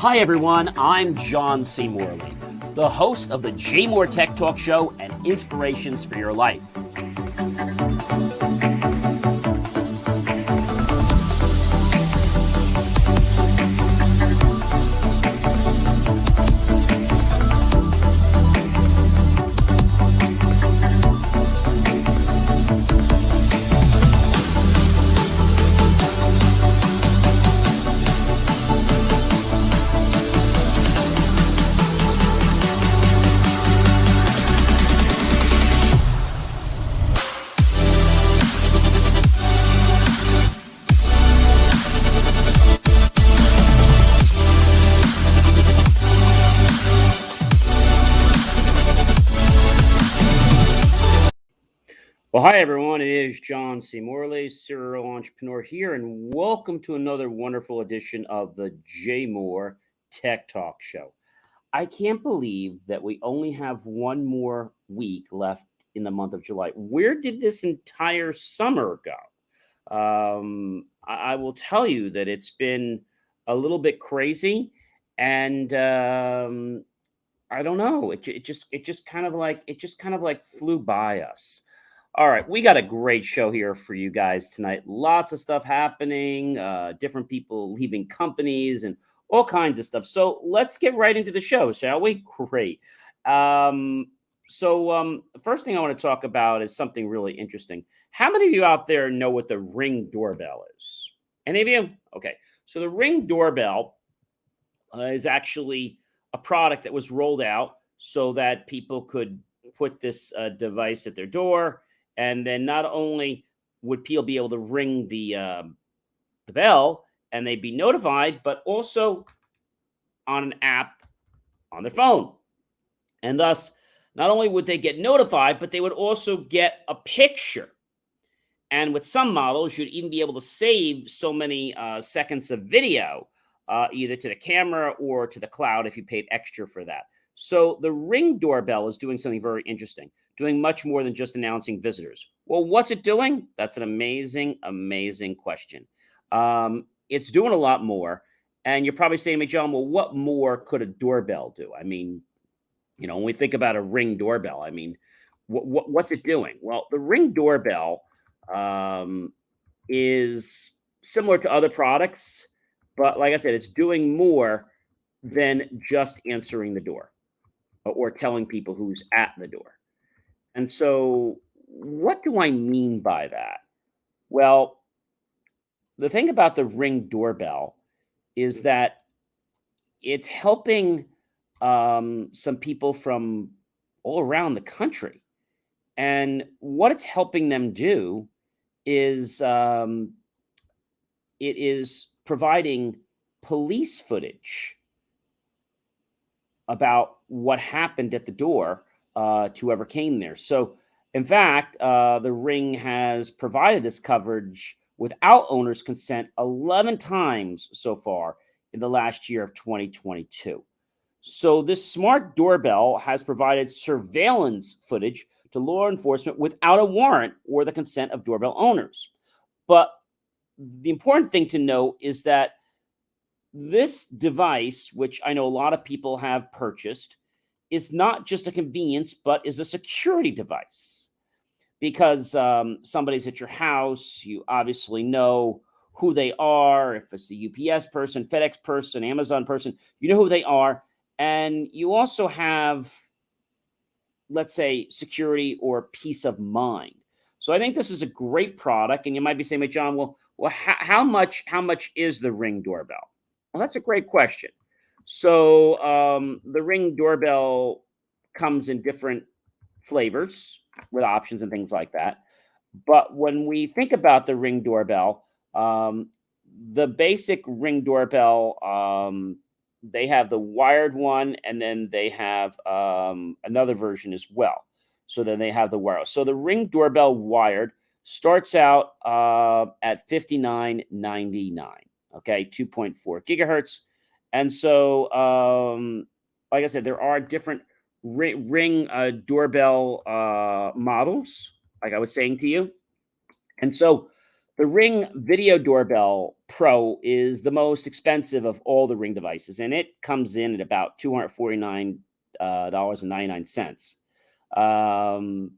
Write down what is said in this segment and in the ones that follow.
Hi everyone, I'm John C. Morley, the host of the JMOR Tech Talk Show and Inspirations for Your Life. Well, hi everyone. It is John C. Morley, serial entrepreneur here, and welcome to another wonderful edition of the JMOR Tech Talk Show. I can't believe that we only have one more week left in the month of July. Where did this entire summer go? I will tell you that it's been a little bit crazy, and I don't know. It just kind of like flew by us. All right, we got a great show here for you guys tonight. Lots of stuff happening, different people leaving companies, and all kinds of stuff. So let's get right into the show, shall we? Great. The first thing I want to talk about is something really interesting. How many of you out there know what the Ring Doorbell is? Any of you? Okay. So the Ring Doorbell is actually a product that was rolled out so that people could put this device at their door, and then not only would people be able to ring the bell and they'd be notified, but also on an app on their phone. And thus, not only would they get notified, but they would also get a picture. And with some models, you'd even be able to save so many seconds of video, either to the camera or to the cloud if you paid extra for that. So the Ring Doorbell is doing something very interesting, doing much more than just announcing visitors. Well, what's it doing? That's an amazing, amazing question. It's doing a lot more. And you're probably saying to me, John, well, what more could a doorbell do? I mean, when we think about a Ring doorbell, I mean, what's it doing? Well, the Ring doorbell is similar to other products, but like I said, it's doing more than just answering the door or telling people who's at the door. And so, what do I mean by that? Well, the thing about the Ring doorbell is that it's helping some people from all around the country. And what it's helping them do is it is providing police footage about what happened at the door to whoever came there. So, in fact, the Ring has provided this coverage without owner's consent 11 times so far in the last year of 2022. So, this smart doorbell has provided surveillance footage to law enforcement without a warrant or the consent of doorbell owners. But the important thing to note is that this device, which I know a lot of people have purchased, is not just a convenience, but is a security device. Because somebody's at your house, you obviously know who they are. If it's a UPS person, FedEx person, Amazon person, you know who they are. And you also have, let's say, security or peace of mind. So I think this is a great product. And you might be saying, John, well, how much is the Ring doorbell? Well, that's a great question. So the Ring doorbell comes in different flavors with options and things like that. But when we think about the Ring doorbell, the basic Ring doorbell, they have the wired one, and then they have another version as well. So then they have the wireless. So the Ring doorbell wired starts out at $59.99. Okay, 2.4 gigahertz. And so, like I said, there are different Ring doorbell models, like I was saying to you. And so The Ring Video Doorbell Pro is the most expensive of all the Ring devices, and it comes in at about $249.99. Um,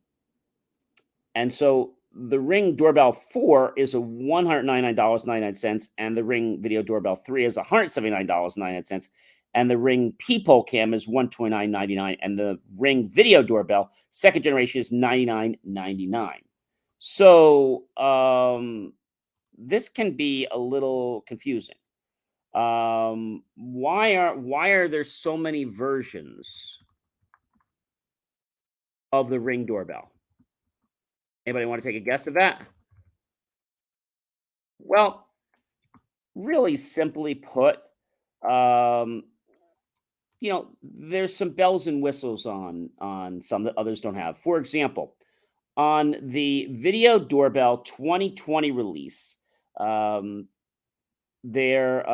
and so the Ring Doorbell 4 is a $199.99, and the Ring Video Doorbell 3 is $179.99, and the Ring Peephole Cam is $129.99, and the Ring Video Doorbell second generation is $99.99. So this can be a little confusing. Why are there so many versions of the Ring doorbell? Anybody want to take a guess at that? Well, really simply put, um, there's some bells and whistles on some that others don't have. For example, on the Video Doorbell 2020 release, um, there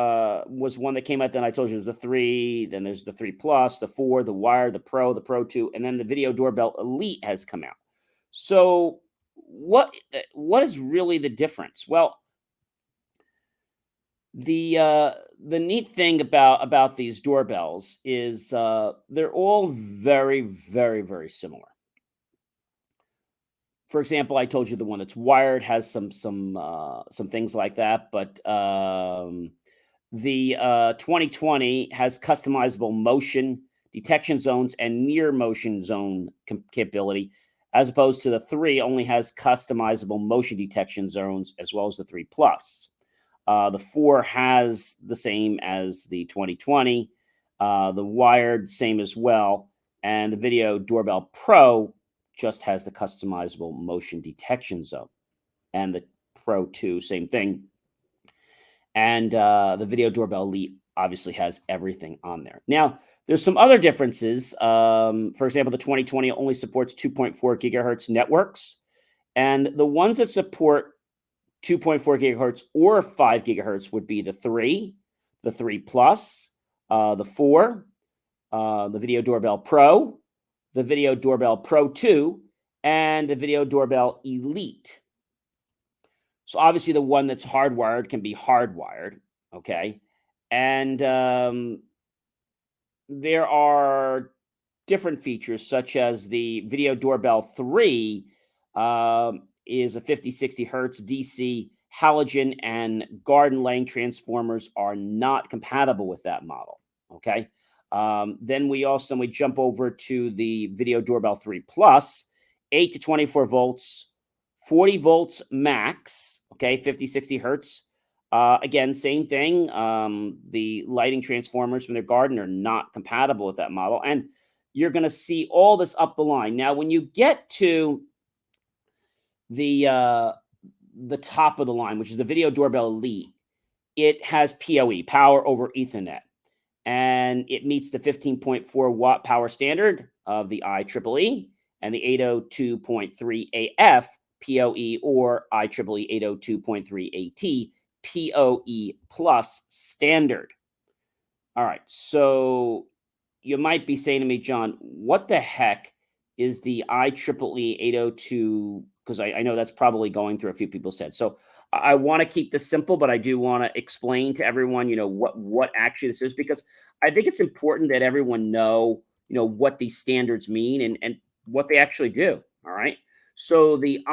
was one that came out. Then I told you there's the 3, then there's the 3 Plus, the 4, the Wire, the Pro 2, and then the Video Doorbell Elite has come out. So what is really the difference? Well, the neat thing about these doorbells is they're all very, very, very similar. For example, I told you the one that's wired has some things like that, but the 2020 has customizable motion detection zones and near motion zone capability, as opposed to the 3 only has customizable motion detection zones, as well as the 3 Plus. The 4 has the same as the 2020. The wired, same as well. And the Video Doorbell Pro just has the customizable motion detection zone. And the Pro 2, same thing. And the Video Doorbell Elite obviously has everything on there. Now, there's some other differences. For example, the 2020 only supports 2.4 gigahertz networks. And the ones that support 2.4 gigahertz or 5 gigahertz would be the 3, the 3 Plus, the 4, the Video Doorbell Pro, the Video Doorbell Pro 2, and the Video Doorbell Elite. So obviously the one that's hardwired can be hardwired, okay? And there are different features, such as the Video Doorbell 3 is a 50-60 hertz DC halogen, and garden lane transformers are not compatible with that model. Okay. Then we jump over to the Video Doorbell 3 Plus, 8 to 24 volts, 40 volts max. Okay, 50-60 hertz. Again, same thing. The lighting transformers from their garden are not compatible with that model, and you're going to see all this up the line. Now, when you get to the top of the line, which is the Video Doorbell Elite, it has PoE, power over Ethernet, and it meets the 15.4 watt power standard of the IEEE and the 802.3 AF PoE or IEEE 802.3 AT PoE plus standard. All right, so you might be saying to me, John, what the heck is the IEEE 802? Because I know that's probably going through a few people's heads. So I want to keep this simple, but I do want to explain to everyone, what actually this is, because I think it's important that everyone know, what these standards mean and what they actually do. All right. So the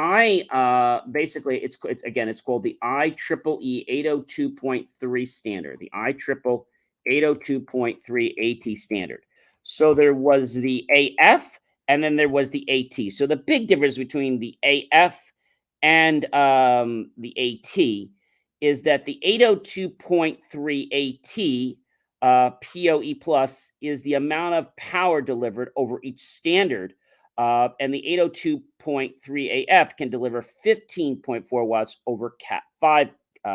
basically it's called the IEEE 802.3 standard, the IEEE 802.3 AT standard. So there was the AF and then there was the AT. So the big difference between the AF and the AT is that the 802.3 AT PoE plus is the amount of power delivered over each standard. And the 802.3 AF can deliver 15.4 watts over Cat5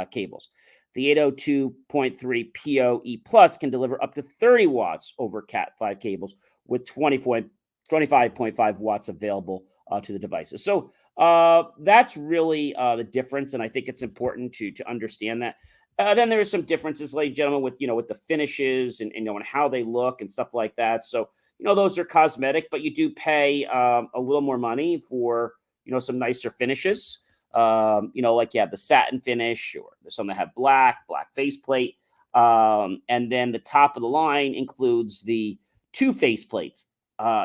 cables. The 802.3 PoE Plus can deliver up to 30 watts over Cat5 cables with 25.5 watts available to the devices. So that's really the difference, and I think it's important to understand that. Then there are some differences, ladies and gentlemen, with the finishes and and how they look and stuff like that. So those are cosmetic, but you do pay a little more money for some nicer finishes. Like you have the satin finish, or there's some that have black faceplate. And then the top of the line includes the two faceplates,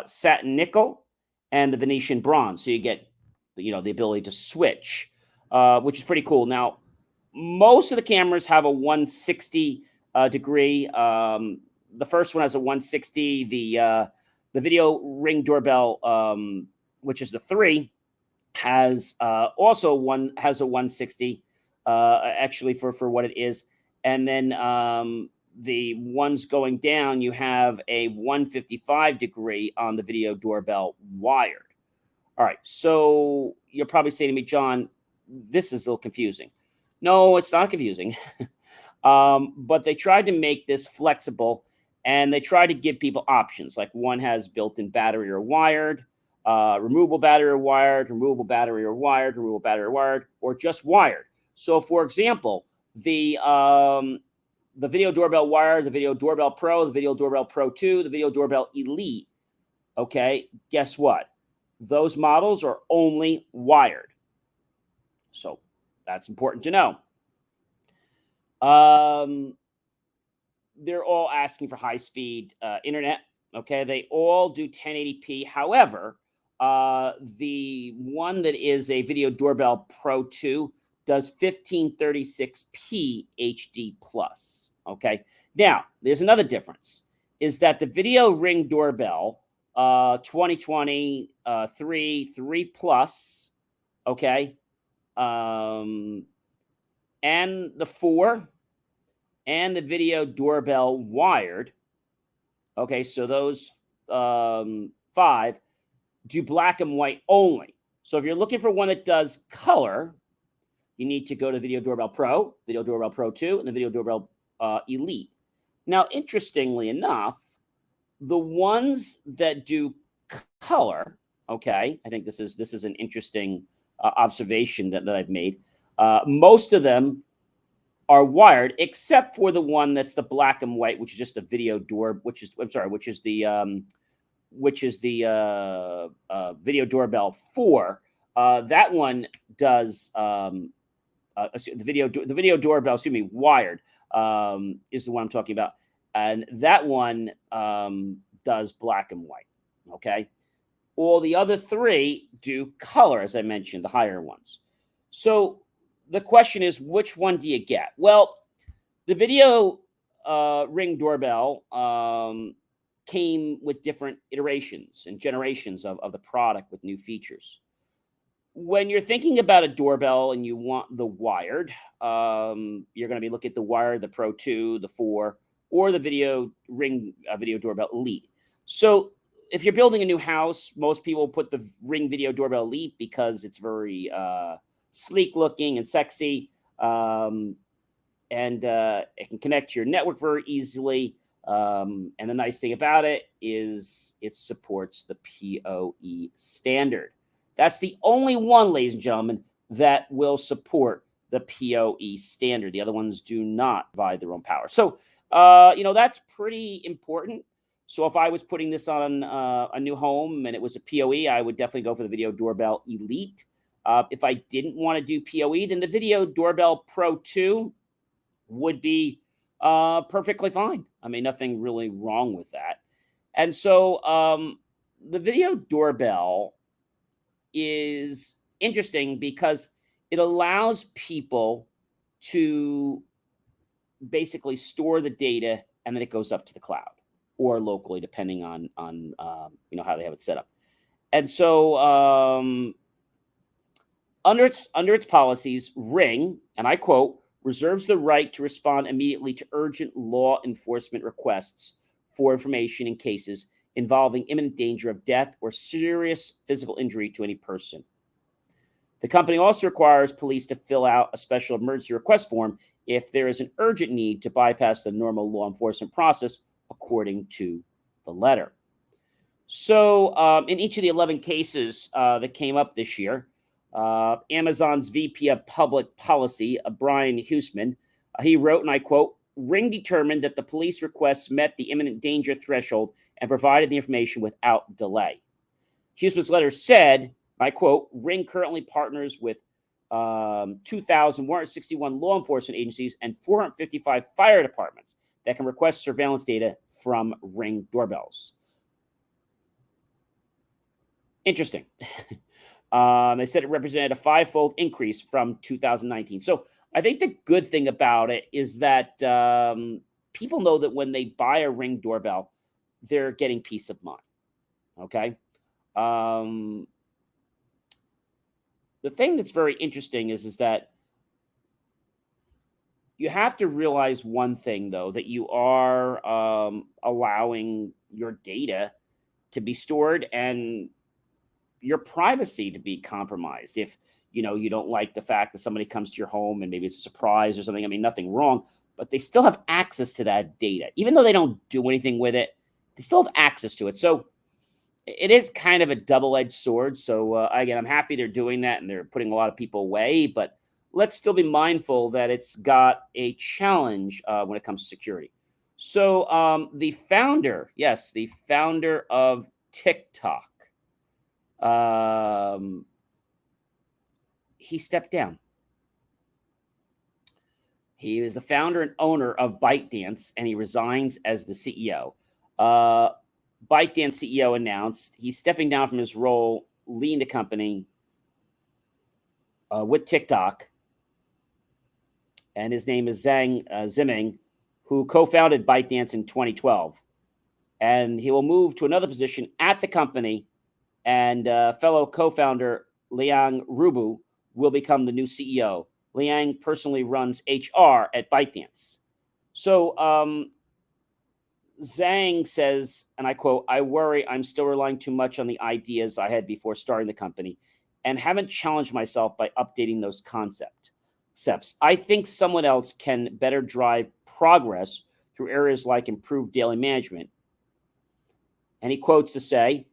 satin nickel and the Venetian bronze. So you get, the ability to switch, which is pretty cool. Now, most of the cameras have a 160 degree. The first one has a 160. The video Ring Doorbell, which is the 3, has also has a 160, actually for what it is. And then the ones going down, you have a 155 degree on the video doorbell wired. All right, so you're probably saying to me, John, this is a little confusing. No, it's not confusing. But they tried to make this flexible, and they tried to give people options. Like, one has built-in battery or wired, removable battery or wired, removable battery or wired, removable battery or wired, or just wired. So, for example, the Video Doorbell Wire, the Video Doorbell Pro, the Video Doorbell Pro 2, the Video Doorbell Elite, okay, guess what? Those models are only wired. So that's important to know. They're all asking for high-speed internet. Okay, they all do 1080p. However, the one that is a Video Doorbell Pro 2 does 1536p HD plus. Okay, now there's another difference, is that the Video Ring Doorbell 2020 3 plus, okay, and the 4 and the Video Doorbell wired, okay, so those 5 do black and white only. So if you're looking for one that does color, you need to go to Video Doorbell Pro, Video Doorbell Pro 2, and the Video Doorbell Elite. Now, interestingly enough, the ones that do color, okay, I think this is an interesting observation that I've made. Most of them are wired, except for the one that's the black and white, which is just a video door, which is the Video Doorbell 4. That one does the Video Doorbell, wired, is the one I'm talking about, and that one does black and white. Okay, all the other 3 do color, as I mentioned, the higher ones. So the question is, which one do you get? Well, the Video Ring Doorbell came with different iterations and generations of the product with new features. When you're thinking about a doorbell and you want the wired, you're going to be looking at the wired, the Pro 2, the 4, or the Video Doorbell Elite. So if you're building a new house, most people put the Ring Video Doorbell Elite because it's very sleek looking and sexy, and it can connect to your network very easily. And the nice thing about it is it supports the PoE standard. That's the only one, ladies and gentlemen, that will support the PoE standard. The other ones do not provide their own power. So, that's pretty important. So if I was putting this on a new home and it was a PoE, I would definitely go for the Video Doorbell Elite. If I didn't want to do PoE, then the Video Doorbell Pro 2 would be perfectly fine. I mean, nothing really wrong with that. And so the Video Doorbell is interesting because it allows people to basically store the data, and then it goes up to the cloud or locally, depending on how they have it set up. And so under its policies, Ring, and I quote, reserves the right to respond immediately to urgent law enforcement requests for information in cases involving imminent danger of death or serious physical injury to any person. The company also requires police to fill out a special emergency request form if there is an urgent need to bypass the normal law enforcement process, according to the letter. So in each of the 11 cases that came up this year, Amazon's VP of Public Policy, Brian Huseman, he wrote, and I quote, Ring determined that the police requests met the imminent danger threshold and provided the information without delay. Huseman's letter said, I quote, Ring currently partners with 2,161 law enforcement agencies, and 455 fire departments that can request surveillance data from Ring doorbells. Interesting. They said it represented a five-fold increase from 2019. So I think the good thing about it is that people know that when they buy a Ring doorbell, they're getting peace of mind. Okay. The thing that's very interesting is that you have to realize one thing, though, that you are allowing your data to be stored and your privacy to be compromised. If you don't like the fact that somebody comes to your home and maybe it's a surprise or something, I mean, nothing wrong, but they still have access to that data. Even though they don't do anything with it, they still have access to it. So it is kind of a double-edged sword. So again, I'm happy they're doing that and they're putting a lot of people away, but let's still be mindful that it's got a challenge when it comes to security. So the founder of TikTok, he stepped down. He is the founder and owner of ByteDance, and he resigns as the CEO. ByteDance CEO announced he's stepping down from his role leading the company with TikTok, and his name is Zhang Ziming, who co-founded ByteDance in 2012. And he will move to another position at the company, and fellow co-founder Liang Rubu will become the new CEO. Liang personally runs HR at ByteDance. So Zhang says, and I quote, "I worry I'm still relying too much on the ideas I had before starting the company and haven't challenged myself by updating those concepts. I think someone else can better drive progress through areas like improved daily management." And he quotes to say,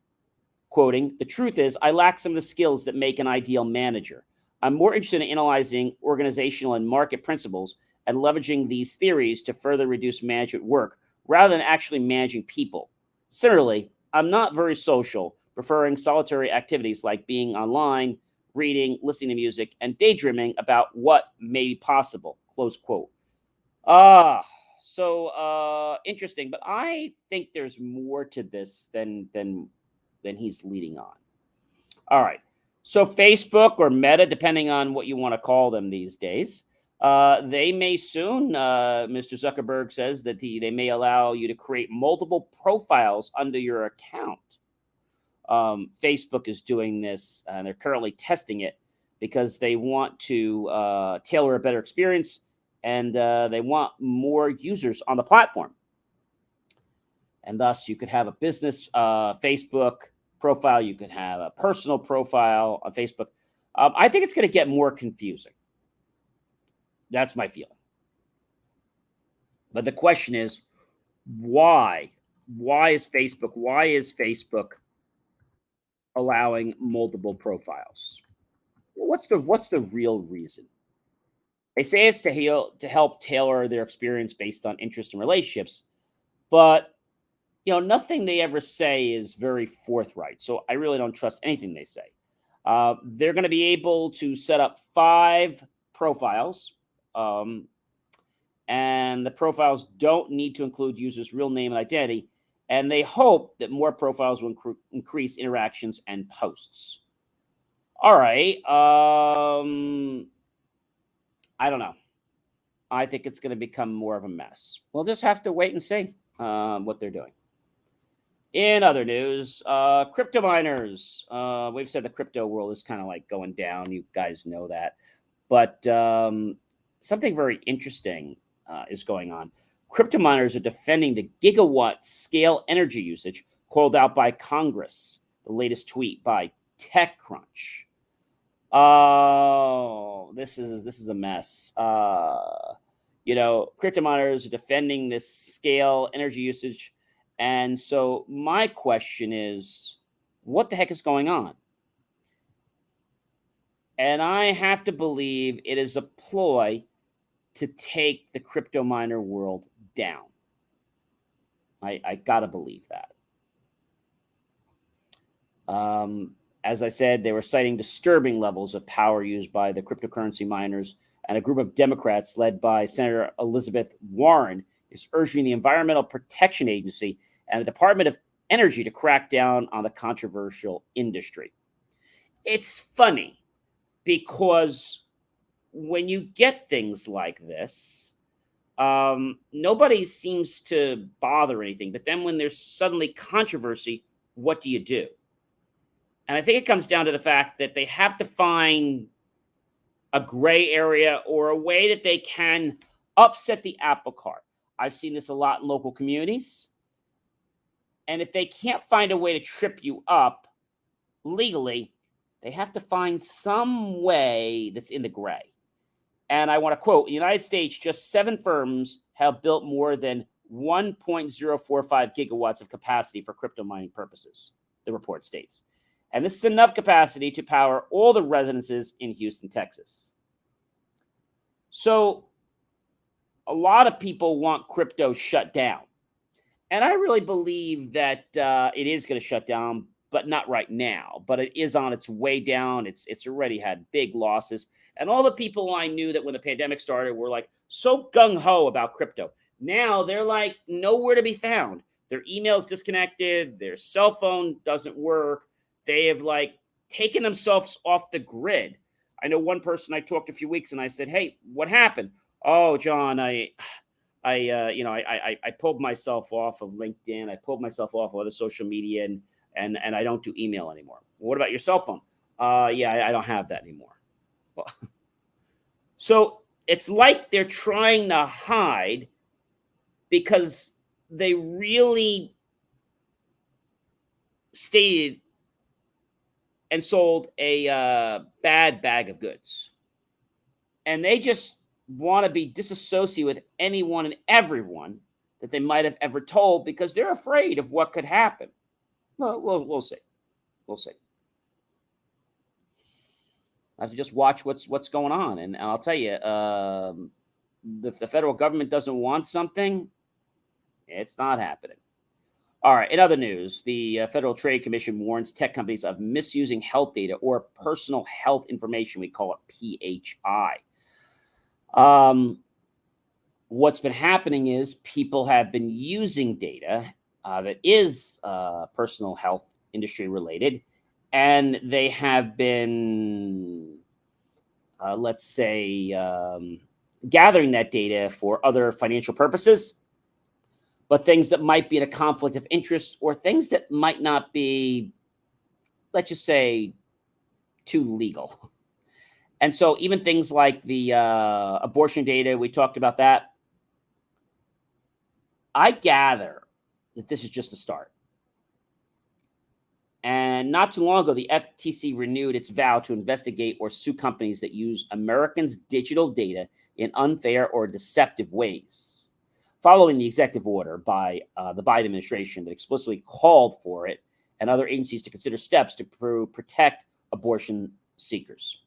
quoting, "The truth is, I lack some of the skills that make an ideal manager. I'm more interested in analyzing organizational and market principles and leveraging these theories to further reduce management work rather than actually managing people. Similarly, I'm not very social, preferring solitary activities like being online, reading, listening to music, and daydreaming about what may be possible." Close quote. So interesting, but I think there's more to this than he's leading on. All right. So Facebook or Meta, depending on what you want to call them these days, they may soon, Mr. Zuckerberg says that they may allow you to create multiple profiles under your account. Facebook is doing this, and they're currently testing it because they want to tailor a better experience, and they want more users on the platform. And thus, you could have a business Facebook profile. You could have a personal profile on Facebook. I think it's going to get more confusing. That's my feeling. But the question is, why? Why is Facebook allowing multiple profiles? What's the real reason? They say it's to help tailor their experience based on interest and relationships, but nothing they ever say is very forthright. So I really don't trust anything they say. They're going to be able to set up 5 profiles, and the profiles don't need to include users' real name and identity. And they hope that more profiles will increase interactions and posts. All right. I don't know. I think it's going to become more of a mess. We'll just have to wait and see what they're doing. In other news, crypto miners. We've said the crypto world is kind of like going down. You guys know that. But something very interesting is going on. Crypto miners are defending the gigawatt scale energy usage called out by Congress. The latest tweet by TechCrunch. Oh, this is a mess. Crypto miners are defending this scale energy usage. And so my question is, what the heck is going on? And I have to believe it is a ploy to take the crypto miner world down. I got to believe that. As I said, they were citing disturbing levels of power used by the cryptocurrency miners, and a group of Democrats led by Senator Elizabeth Warren is urging the Environmental Protection Agency and the Department of Energy to crack down on the controversial industry. It's funny because when you get things like this, nobody seems to bother anything. But then when there's suddenly controversy, what do you do? And I think it comes down to the fact that they have to find a gray area or a way that they can upset the apple cart. I've seen this a lot in local communities. And if they can't find a way to trip you up legally, they have to find some way that's in the gray. And I want to quote, in the United States, just 7 firms have built more than 1.045 gigawatts of capacity for crypto mining purposes, the report states. And this is enough capacity to power all the residences in Houston, Texas. So a lot of people want crypto shut down. And I really believe that it is going to shut down, but not right now. But it is on its way down. It's already had big losses. And all the people I knew that when the pandemic started were like so gung-ho about crypto. Now they're like nowhere to be found. Their email's disconnected. Their cell phone doesn't work. They have like taken themselves off the grid. I know one person I talked to a few weeks and I said, "Hey, what happened?" "Oh, John, I pulled myself off of LinkedIn. I pulled myself off of other social media, and I don't do email anymore." "Well, what about your cell phone?" Yeah, I don't have that anymore." Well, so it's like they're trying to hide because they really stated and sold a bad bag of goods. And they just want to be disassociated with anyone and everyone that they might have ever told because they're afraid of what could happen. Well, we'll see. We'll see. I have to just watch what's going on, and I'll tell you, if the federal government doesn't want something, it's not happening. All right. In other news, the Federal Trade Commission warns tech companies of misusing health data or personal health information. We call it PHI. What's been happening is people have been using data that is personal health industry related, and they have been, let's say, gathering that data for other financial purposes, but things that might be in a conflict of interest or things that might not be, let's just say, too legal. And so even things like the abortion data, we talked about that. I gather that this is just the start. And not too long ago, the FTC renewed its vow to investigate or sue companies that use Americans' digital data in unfair or deceptive ways, following the executive order by the Biden administration that explicitly called for it and other agencies to consider steps to protect abortion seekers.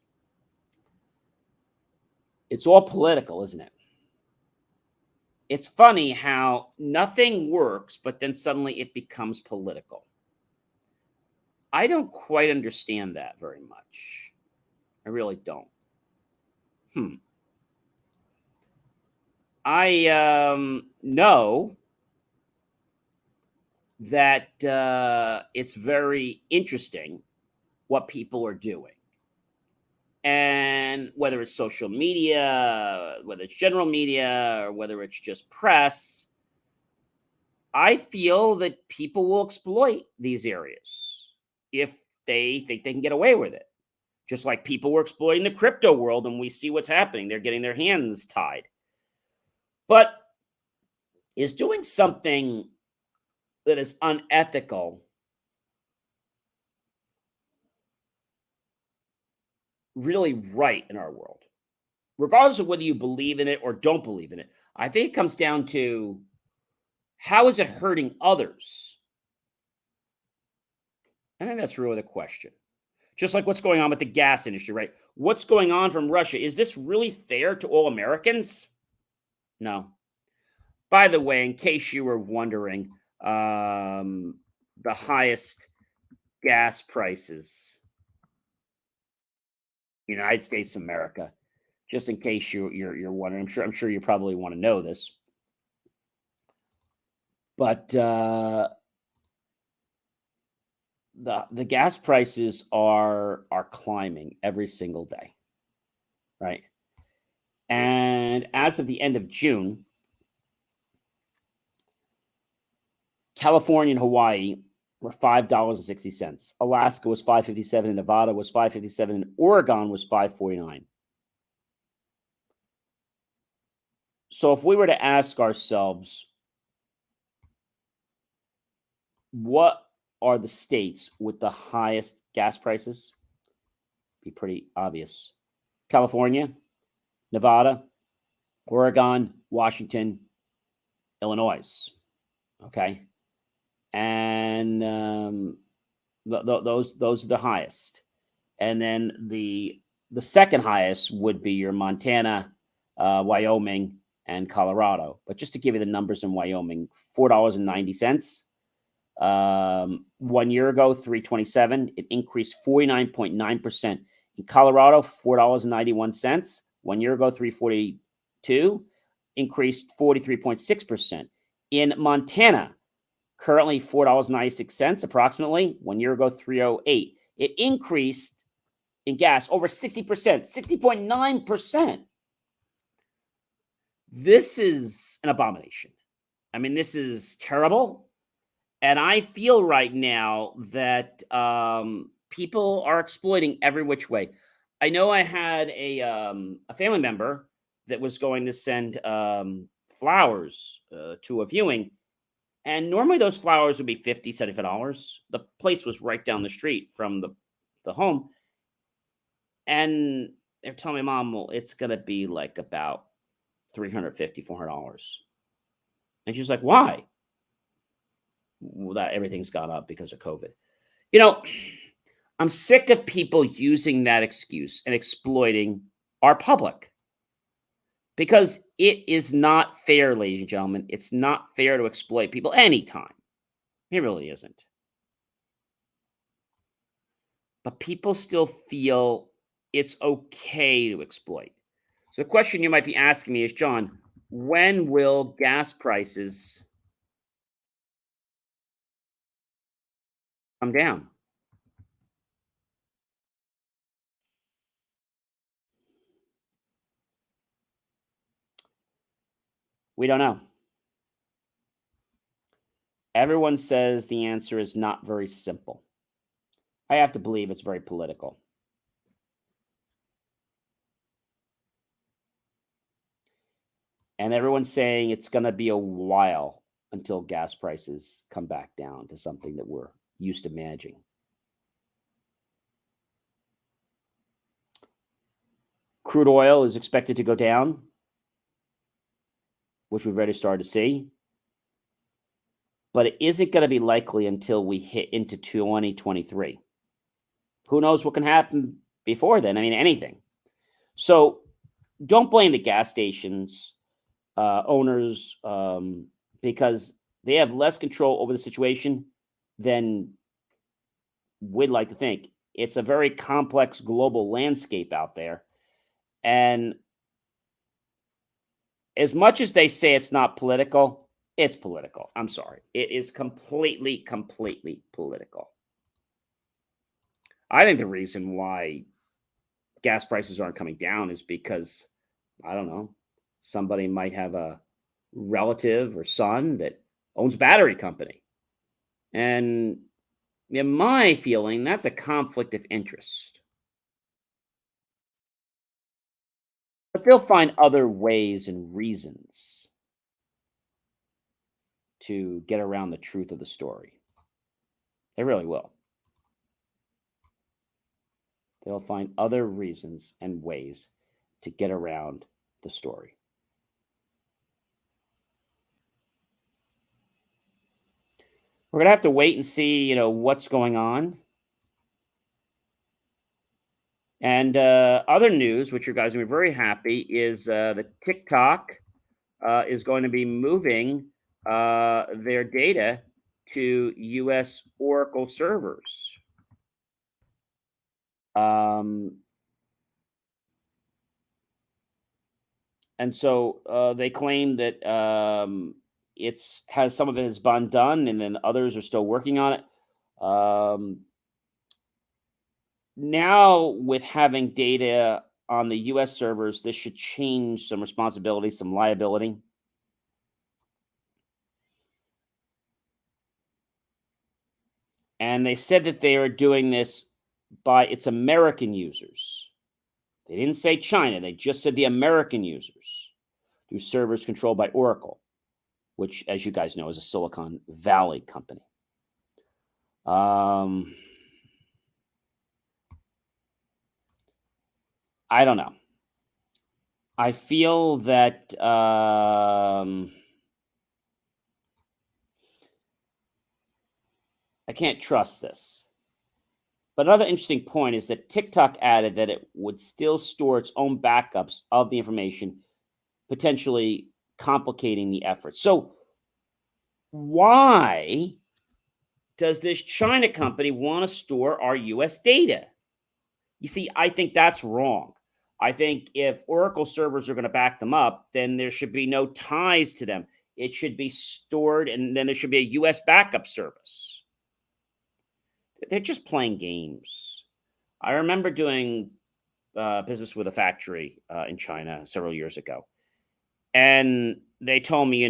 It's all political, isn't it? It's funny how nothing works, but then suddenly it becomes political. I don't quite understand that very much. I really don't. I know that it's very interesting what people are doing. And whether it's social media, whether it's general media, or whether it's just press, I feel that people will exploit these areas if they think they can get away with it. Just like people were exploiting the crypto world, and we see what's happening. They're getting their hands tied. But is doing something that is unethical really right in our world? Regardless of whether you believe in it or don't believe in it, I think it comes down to how is it hurting others? I think that's really the question. Just like what's going on with the gas industry, right? What's going on from Russia? Is this really fair to all Americans? No. By the way, in case you were wondering, the highest gas prices United States of America. Just in case you're wondering, I'm sure you probably want to know this, but the gas prices are climbing every single day, right? And as of the end of June, California and Hawaii were $5.60. Alaska was 5.57, and Nevada was 5.57, and Oregon was 5.49. So if we were to ask ourselves, what are the states with the highest gas prices? Be pretty obvious. California, Nevada, Oregon, Washington, Illinois. Okay, and those are the highest. And then the second highest would be your Montana, Wyoming, and Colorado. But just to give you the numbers in Wyoming, $4.90. 1 year ago, 327. It increased 49.9%. In Colorado, $4.91. 1 year ago, 342, increased 43.6%. In Montana, currently $4.96 approximately. 1 year ago, 308. It increased in gas over 60%, 60.9%. This is an abomination. I mean, this is terrible. And I feel right now that people are exploiting every which way. I know I had a family member that was going to send flowers to a viewing, and normally those flowers would be $50, $75. The place was right down the street from the home, and they're telling me, Mom, well, it's gonna be like about $350, $400. And she's like, why? Well, that everything's gone up because of COVID. You know, I'm sick of people using that excuse and exploiting our public because it is not fair, ladies and gentlemen. It's not fair to exploit people anytime. It really isn't. But people still feel it's okay to exploit. So the question you might be asking me is, John, when will gas prices come down? We don't know. Everyone says the answer is not very simple. I have to believe it's very political. And everyone's saying it's going to be a while until gas prices come back down to something that we're used to managing. Crude oil is expected to go down, which we've already started to see. But it isn't going to be likely until we hit into 2023. Who knows what can happen before then? I mean, anything. So don't blame the gas stations owners because they have less control over the situation than we'd like to think. It's a very complex global landscape out there. And as much as they say it's not political, it's political. I'm sorry. It is completely, completely political. I think the reason why gas prices aren't coming down is because, I don't know, somebody might have a relative or son that owns a battery company. And in my feeling, that's a conflict of interest. But they'll find other ways and reasons to get around the truth of the story. They really will. They'll find other reasons and ways to get around the story. We're gonna have to wait and see, what's going on. And other news, which you guys are very happy, is the TikTok is going to be moving their data to U.S. Oracle servers. Um, And so they claim that it's has some of it has been done, and then others are still working on it. Now, with having data on the U.S. servers, this should change some responsibility, some liability. And they said that they are doing this by its American users. They didn't say China, they just said the American users through servers controlled by Oracle, which, as you guys know, is a Silicon Valley company. I don't know. I feel that I can't trust this. But another interesting point is that TikTok added that it would still store its own backups of the information, potentially complicating the effort. So, why does this China company want to store our US data? You see, I think that's wrong. I think if Oracle servers are going to back them up, then there should be no ties to them. It should be stored, and then there should be a US backup service. They're just playing games. I remember doing business with a factory in China several years ago, and they told me,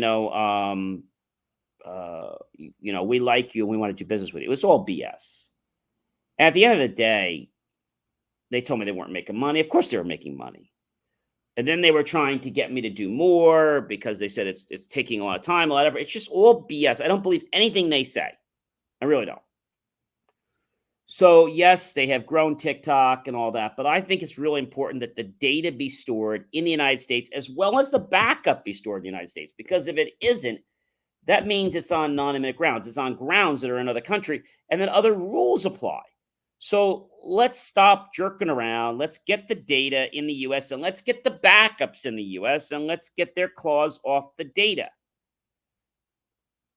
we like you and we want to do business with you. It was all BS. And at the end of the day, they told me they weren't making money. Of course, they were making money. And then they were trying to get me to do more because they said it's taking a lot of time, whatever. It's just all BS. I don't believe anything they say. I really don't. So, yes, they have grown TikTok and all that, but I think it's really important that the data be stored in the United States as well as the backup be stored in the United States. Because if it isn't, that means it's on non-eminent grounds. It's on grounds that are in another country, and then other rules apply. So let's stop jerking around. Let's get the data in the US and let's get the backups in the US and let's get their claws off the data.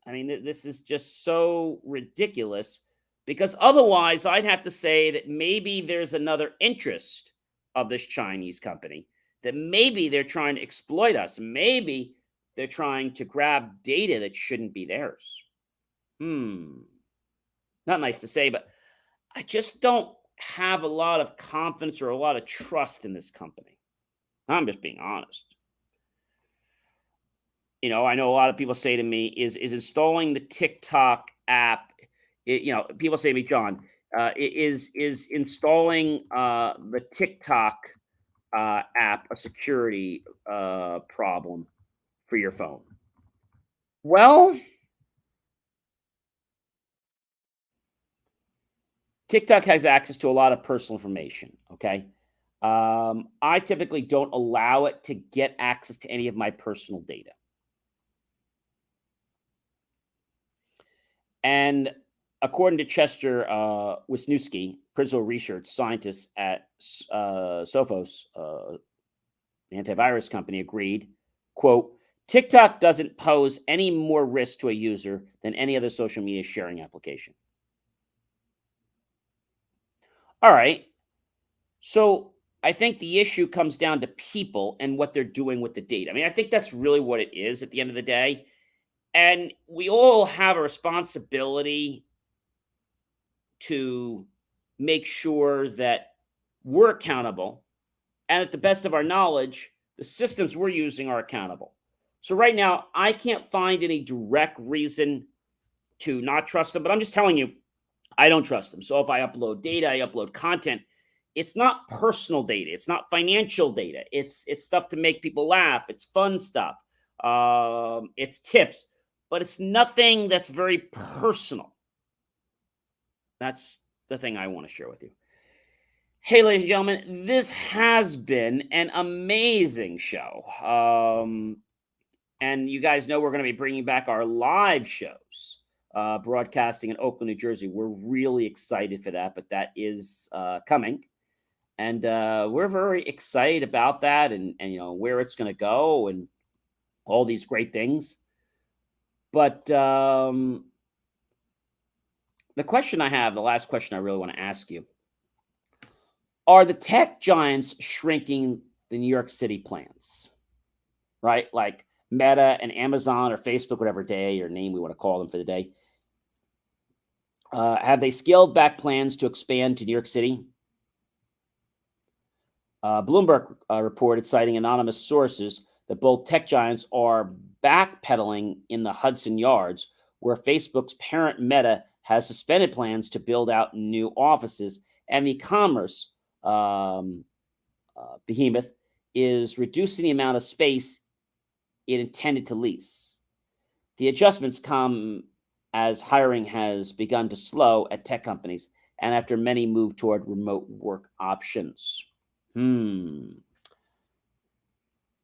I mean, this is just so ridiculous because otherwise I'd have to say that maybe there's another interest of this Chinese company, that maybe they're trying to exploit us. Maybe they're trying to grab data that shouldn't be theirs. Not nice to say, but I just don't have a lot of confidence or a lot of trust in this company. I'm just being honest. I know a lot of people say to me, "Is installing the TikTok app?" People say to me, "John, is installing the TikTok app a security problem for your phone?" Well, TikTok has access to a lot of personal information. Okay. I typically don't allow it to get access to any of my personal data. And according to Chester Wisniewski, principal research scientist at Sophos, the antivirus company, agreed, quote, TikTok doesn't pose any more risk to a user than any other social media sharing application. All right. So I think the issue comes down to people and what they're doing with the data. I mean, I think that's really what it is at the end of the day. And we all have a responsibility to make sure that we're accountable and at the best of our knowledge, the systems we're using are accountable. So right now, I can't find any direct reason to not trust them, but I'm just telling you, I don't trust them. So if I upload data, I upload content, it's not personal data, it's not financial data. It's stuff to make people laugh, it's fun stuff. It's tips, but it's nothing that's very personal. That's the thing I want to share with you. Hey, ladies and gentlemen, this has been an amazing show. And you guys know we're going to be bringing back our live shows, broadcasting in Oakland, New Jersey. We're really excited for that, but that is coming. And we're very excited about that and where it's going to go and all these great things. But the question I have, the last question I really want to ask you, are the tech giants shrinking the New York City plants? right? Like Meta and Amazon or Facebook, whatever day or name we want to call them for the day. Have they scaled back plans to expand to New York City? Bloomberg reported, citing anonymous sources, that both tech giants are backpedaling in the Hudson Yards, where Facebook's parent Meta has suspended plans to build out new offices, and the commerce behemoth is reducing the amount of space it intended to lease. The adjustments come as hiring has begun to slow at tech companies and after many move toward remote work options.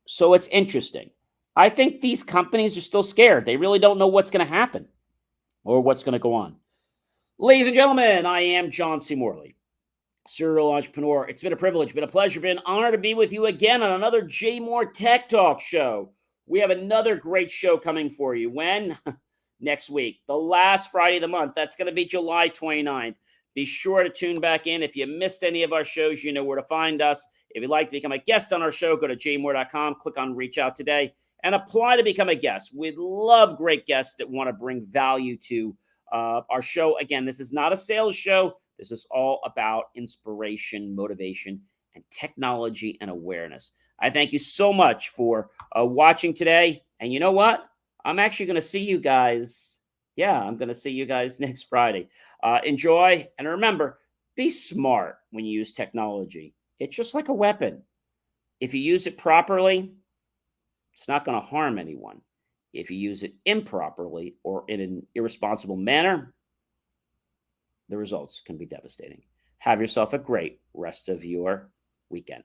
So it's interesting. I think these companies are still scared. They really don't know what's going to happen or what's going to go on. Ladies and gentlemen, I am John C. Morley, serial entrepreneur. It's been a privilege, been a pleasure, been an honor to be with you again on another JMOR Tech Talk show. We have another great show coming for you. When? Next week, the last Friday of the month. That's going to be July 29th. Be sure to tune back in. If you missed any of our shows, you know where to find us. If you'd like to become a guest on our show, go to jmore.com, click on Reach Out Today, and apply to become a guest. We'd love great guests that want to bring value to our show. Again, this is not a sales show. This is all about inspiration, motivation, and technology and awareness. I thank you so much for watching today. And you know what? I'm actually going to see you guys. Yeah, I'm going to see you guys next Friday. Enjoy. And remember, be smart when you use technology. It's just like a weapon. If you use it properly, it's not going to harm anyone. If you use it improperly or in an irresponsible manner, the results can be devastating. Have yourself a great rest of your weekend.